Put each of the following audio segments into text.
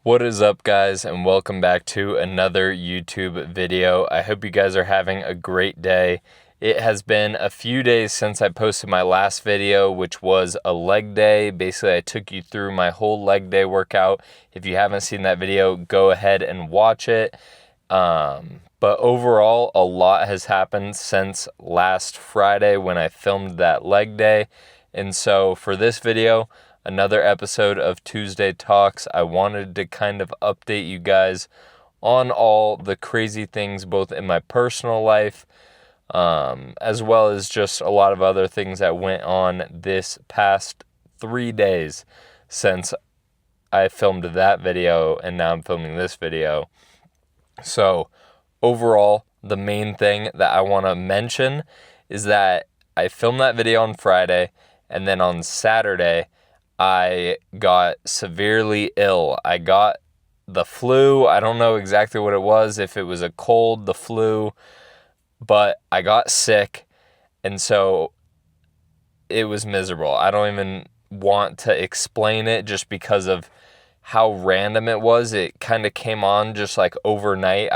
What is up, guys, and welcome back to another YouTube video. I hope you guys are having a great day. It has been a few days since I posted my last video, which was a leg day. Basically, I took you through my whole leg day workout. If you haven't seen that video, go ahead and watch it. But overall, a lot has happened since last Friday when I filmed that leg day. And so for this video, another episode of Tuesday Talks, I wanted to kind of update you guys on all the crazy things both in my personal life, as well as just a lot of other things that went on this past 3 days since I filmed that video and now I'm filming this video. So overall, the main thing that I want to mention is that I filmed that video on Friday, and then on Saturday, I got severely ill. I got the flu. I don't know exactly what it was, if it was a cold, the flu, but I got sick, and so it was miserable. I don't even want to explain it just because of how random it was. It kind of came on just like overnight.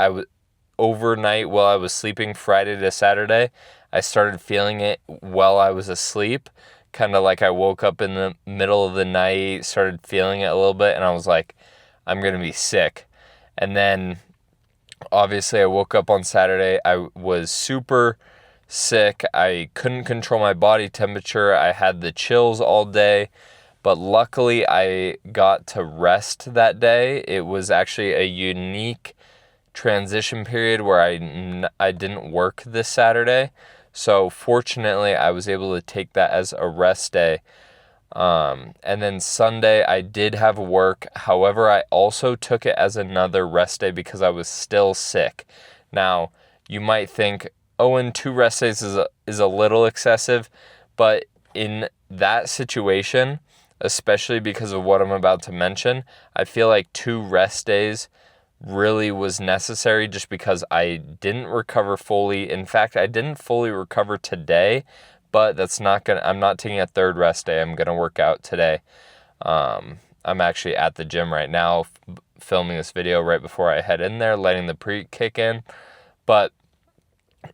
Overnight while I was sleeping Friday to Saturday, I started feeling it while I was asleep. Kind of like I woke up in the middle of the night, started feeling it a little bit, and I was like, I'm going to be sick. And then, obviously, I woke up on Saturday. I was super sick. I couldn't control my body temperature. I had the chills all day. But luckily, I got to rest that day. It was actually a unique transition period where I didn't work this Saturday. So fortunately, I was able to take that as a rest day. And then Sunday, I did have work. However, I also took it as another rest day because I was still sick. Now, you might think, and 2 rest days is a little excessive. But in that situation, especially because of what I'm about to mention, I feel like 2 rest days really was necessary just because I didn't recover fully. In fact, I didn't fully recover today, but I'm not taking a 3rd rest day. I'm going to work out today. I'm actually at the gym right now, filming this video right before I head in there, letting the pre kick in. But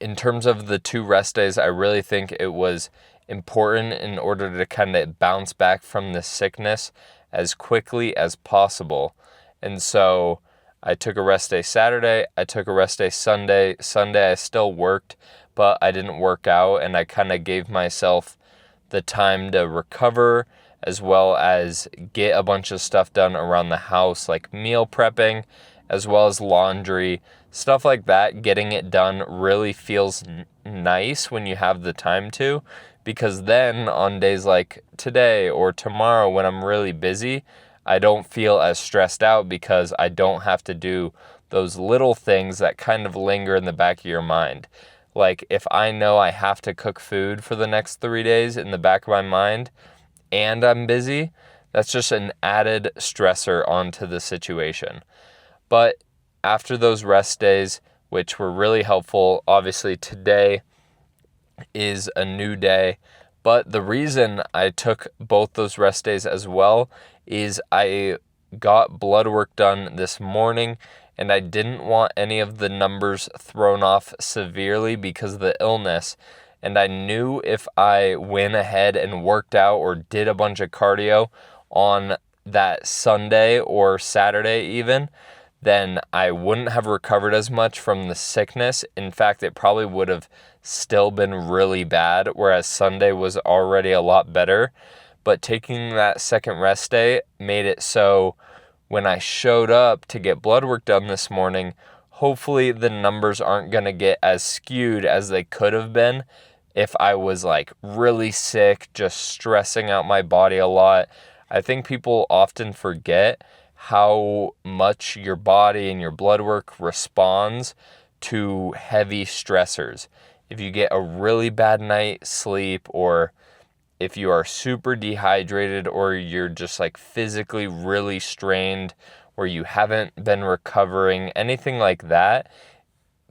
in terms of the 2 rest days, I really think it was important in order to kind of bounce back from the sickness as quickly as possible. And so I took a rest day Saturday, I took a rest day Sunday. Sunday I still worked, but I didn't work out, and I kind of gave myself the time to recover as well as get a bunch of stuff done around the house, like meal prepping, as well as laundry, stuff like that. Getting it done really feels nice when you have the time to, because then on days like today or tomorrow when I'm really busy, I don't feel as stressed out because I don't have to do those little things that kind of linger in the back of your mind. Like if I know I have to cook food for the next 3 days in the back of my mind and I'm busy, that's just an added stressor onto the situation. But after those rest days, which were really helpful, obviously today is a new day. But the reason I took both those rest days as well is I got blood work done this morning, and I didn't want any of the numbers thrown off severely because of the illness. And I knew if I went ahead and worked out or did a bunch of cardio on that Sunday or Saturday even, then I wouldn't have recovered as much from the sickness. In fact, it probably would have still been really bad, whereas Sunday was already a lot better. But taking that second rest day made it so when I showed up to get blood work done this morning, hopefully the numbers aren't going to get as skewed as they could have been if I was like really sick, just stressing out my body a lot. I think people often forget how much your body and your blood work responds to heavy stressors. If you get a really bad night's sleep, or if you are super dehydrated, or you're just like physically really strained, or you haven't been recovering, anything like that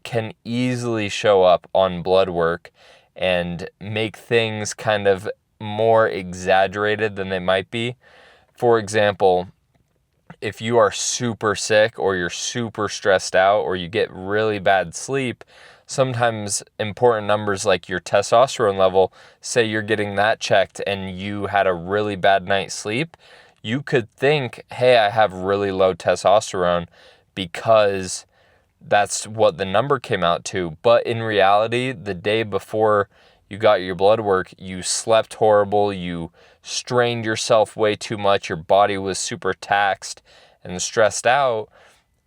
can easily show up on blood work and make things kind of more exaggerated than they might be. For example, if you are super sick or you're super stressed out or you get really bad sleep, sometimes important numbers like your testosterone level, say you're getting that checked and you had a really bad night's sleep, you could think, hey, I have really low testosterone because that's what the number came out to. But in reality, the day before you got your blood work, you slept horrible, you strained yourself way too much, your body was super taxed and stressed out,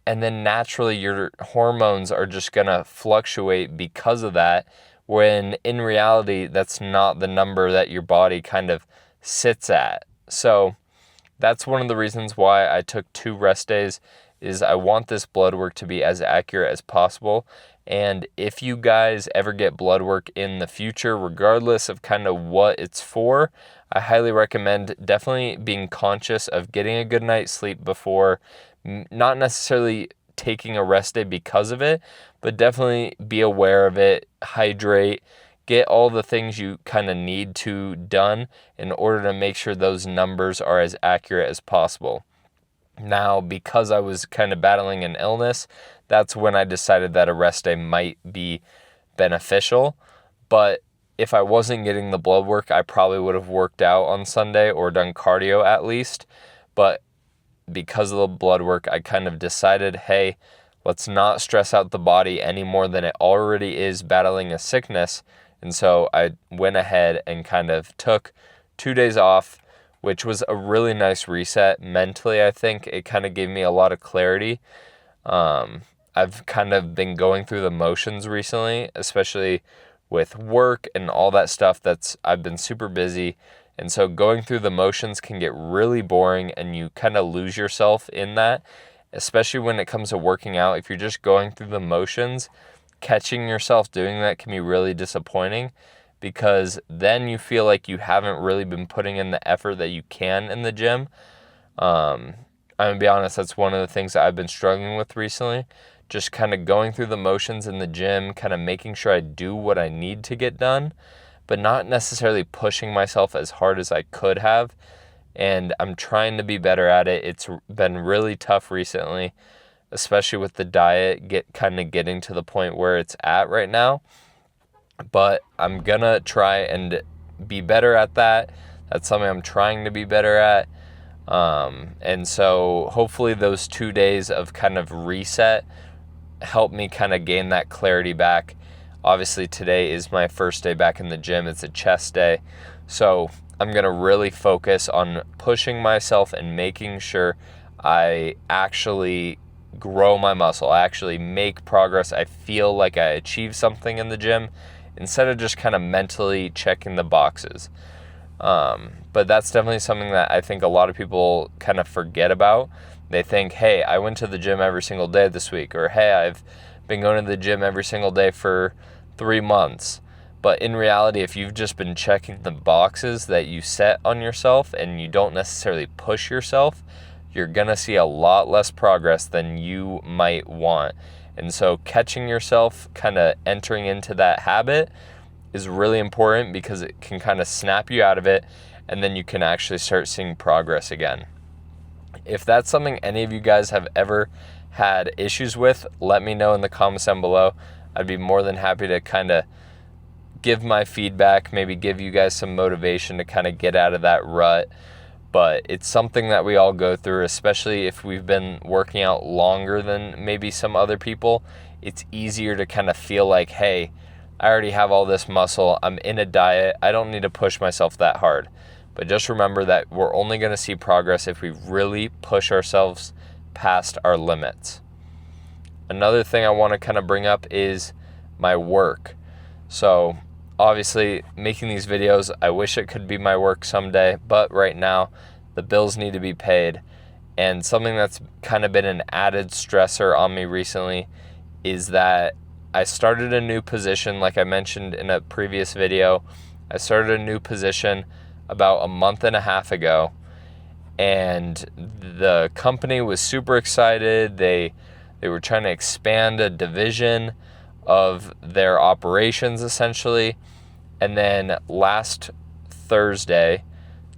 and then naturally your hormones are just gonna fluctuate because of that, when in reality, that's not the number that your body kind of sits at. So that's one of the reasons why I took 2 rest days, is I want this blood work to be as accurate as possible. And if you guys ever get blood work in the future, regardless of kind of what it's for, I highly recommend definitely being conscious of getting a good night's sleep before, not necessarily taking a rest day because of it, but definitely be aware of it, hydrate, get all the things you kind of need to done in order to make sure those numbers are as accurate as possible. Now, because I was kind of battling an illness, that's when I decided that a rest day might be beneficial. But if I wasn't getting the blood work, I probably would have worked out on Sunday or done cardio at least. But because of the blood work, I kind of decided, hey, let's not stress out the body any more than it already is battling a sickness. And so I went ahead and kind of took 2 days off, which was a really nice reset mentally. I think it kind of gave me a lot of clarity. I've kind of been going through the motions recently, especially with work and all that stuff. I've been super busy. And so going through the motions can get really boring and you kind of lose yourself in that, especially when it comes to working out. If you're just going through the motions, catching yourself doing that can be really disappointing, because then you feel like you haven't really been putting in the effort that you can in the gym. I'm going to be honest, that's one of the things that I've been struggling with recently. Just kind of going through the motions in the gym, kind of making sure I do what I need to get done, but not necessarily pushing myself as hard as I could have. And I'm trying to be better at it. It's been really tough recently, especially with the diet, getting to the point where it's at right now. But I'm gonna try and be better at that. That's something I'm trying to be better at. And so hopefully those 2 days of kind of reset help me kind of gain that clarity back. Obviously today is my first day back in the gym. It's a chest day. So I'm gonna really focus on pushing myself and making sure I actually grow my muscle, I actually make progress. I feel like I achieved something in the gym instead of just kind of mentally checking the boxes. But that's definitely something that I think a lot of people kind of forget about. They think, hey, I went to the gym every single day this week, or hey, I've been going to the gym every single day for 3 months. But in reality, if you've just been checking the boxes that you set on yourself and you don't necessarily push yourself, you're gonna see a lot less progress than you might want. And so catching yourself kind of entering into that habit is really important, because it can kind of snap you out of it and then you can actually start seeing progress again. If that's something any of you guys have ever had issues with, let me know in the comments down below. I'd be more than happy to kind of give my feedback, maybe give you guys some motivation to kind of get out of that rut. But it's something that we all go through, especially if we've been working out longer than maybe some other people. It's easier to kind of feel like, hey, I already have all this muscle, I'm in a diet, I don't need to push myself that hard. But just remember that we're only going to see progress if we really push ourselves past our limits. Another thing I want to kind of bring up is my work. So obviously making these videos, I wish it could be my work someday, but right now the bills need to be paid. And something that's kind of been an added stressor on me recently is that I started a new position. Like I mentioned in a previous video, I started a new position about a month and a half ago, and the company was super excited. They were trying to expand a division of their operations essentially. And then last Thursday,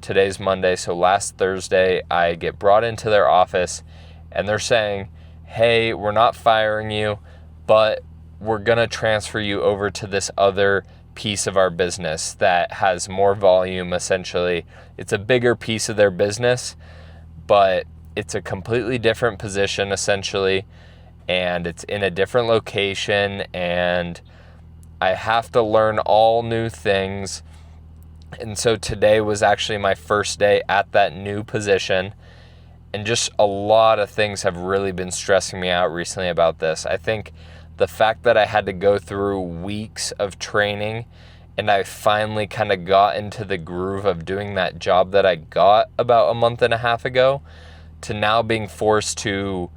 today's Monday, so last Thursday, I get brought into their office and they're saying, hey, we're not firing you, but we're going to transfer you over to this other piece of our business that has more volume, essentially. It's a bigger piece of their business, but it's a completely different position, essentially, and it's in a different location, and I have to learn all new things. And so today was actually my first day at that new position, and just a lot of things have really been stressing me out recently about this. I think the fact that I had to go through weeks of training and I finally kind of got into the groove of doing that job that I got about a month and a half ago, to now being forced to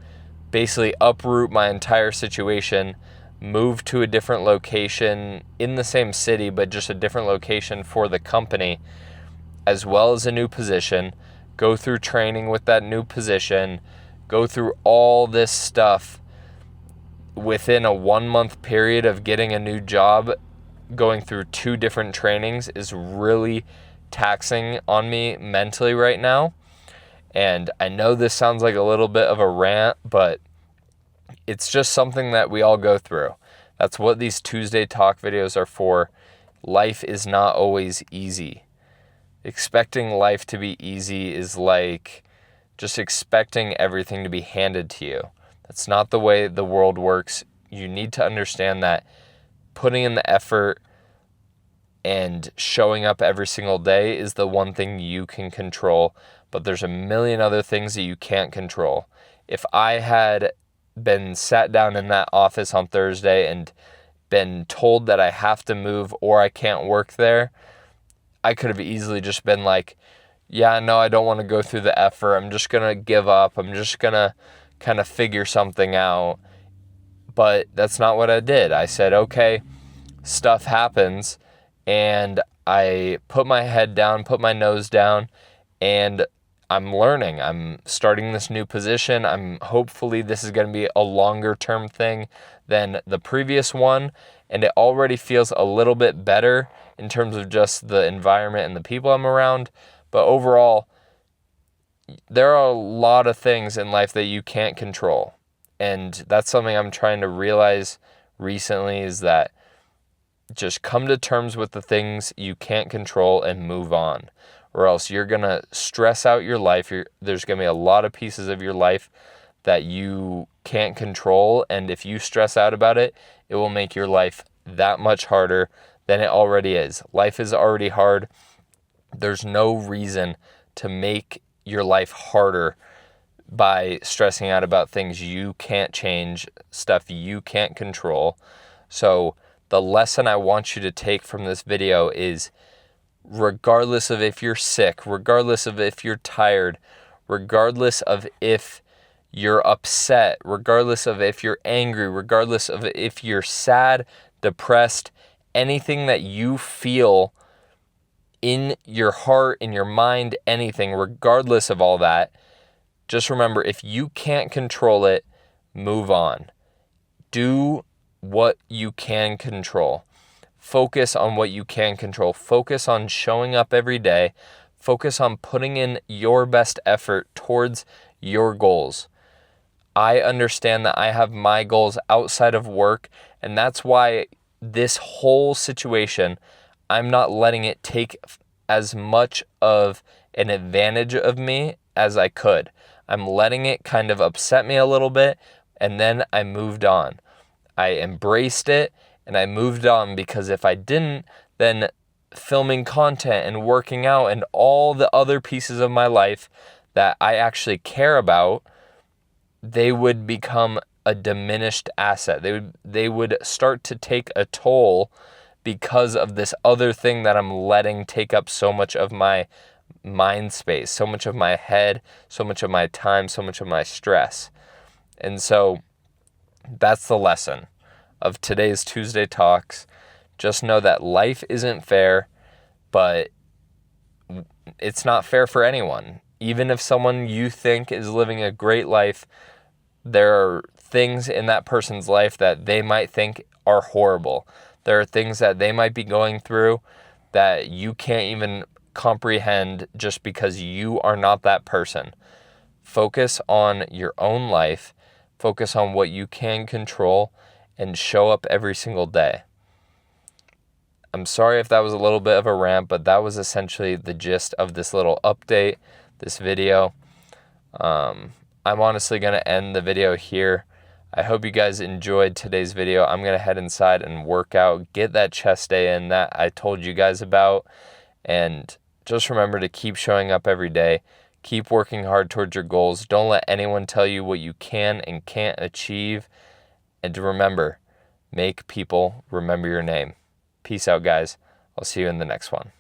basically uproot my entire situation, move to a different location in the same city, but just a different location for the company, as well as a new position, go through training with that new position, go through all this stuff within a 1 month period of getting a new job, going through 2 different trainings is really taxing on me mentally right now. And I know this sounds like a little bit of a rant, but it's just something that we all go through. That's what these Tuesday Talk videos are for. Life is not always easy. Expecting life to be easy is like just expecting everything to be handed to you. That's not the way the world works. You need to understand that putting in the effort and showing up every single day is the one thing you can control, but there's a million other things that you can't control. If I had been sat down in that office on Thursday and been told that I have to move or I can't work there, I could have easily just been like, yeah, no, I don't want to go through the effort. I'm just going to give up. I'm just going to kind of figure something out. But that's not what I did. I said, okay, stuff happens, and I put my head down, put my nose down, and I'm learning. I'm starting this new position. Hopefully this is going to be a longer term thing than the previous one, and it already feels a little bit better in terms of just the environment and the people I'm around. But overall, there are a lot of things in life that you can't control. And that's something I'm trying to realize recently, is that just come to terms with the things you can't control and move on, or else you're going to stress out your life. There's going to be a lot of pieces of your life that you can't control, and if you stress out about it, it will make your life that much harder than it already is. Life is already hard. There's no reason to make your life harder by stressing out about things you can't change, stuff you can't control. So the lesson I want you to take from this video is, regardless of if you're sick, regardless of if you're tired, regardless of if you're upset, regardless of if you're angry, regardless of if you're sad, depressed, anything that you feel in your heart, in your mind, anything, regardless of all that, just remember, if you can't control it, move on. Do what you can control. Focus on what you can control. Focus on showing up every day. Focus on putting in your best effort towards your goals. I understand that I have my goals outside of work, and that's why this whole situation, I'm not letting it take as much of an advantage of me as I could. I'm letting it kind of upset me a little bit, and then I moved on. I embraced it, and I moved on, because if I didn't, then filming content and working out and all the other pieces of my life that I actually care about, they would become a diminished asset. They would start to take a toll because of this other thing that I'm letting take up so much of my mind space, so much of my head, so much of my time, so much of my stress. And so that's the lesson of today's Tuesday Talks. Just know that life isn't fair, but it's not fair for anyone. Even if someone you think is living a great life, there are things in that person's life that they might think are horrible. There are things that they might be going through that you can't even comprehend just because you are not that person. Focus on your own life, focus on what you can control, and show up every single day. I'm sorry if that was a little bit of a rant, but that was essentially the gist of this little update, this video. I'm honestly going to end the video here. I hope you guys enjoyed today's video. I'm going to head inside and work out, get that chest day in that I told you guys about, and just remember to keep showing up every day. Keep working hard towards your goals. Don't let anyone tell you what you can and can't achieve. And to remember, make people remember your name. Peace out, guys. I'll see you in the next one.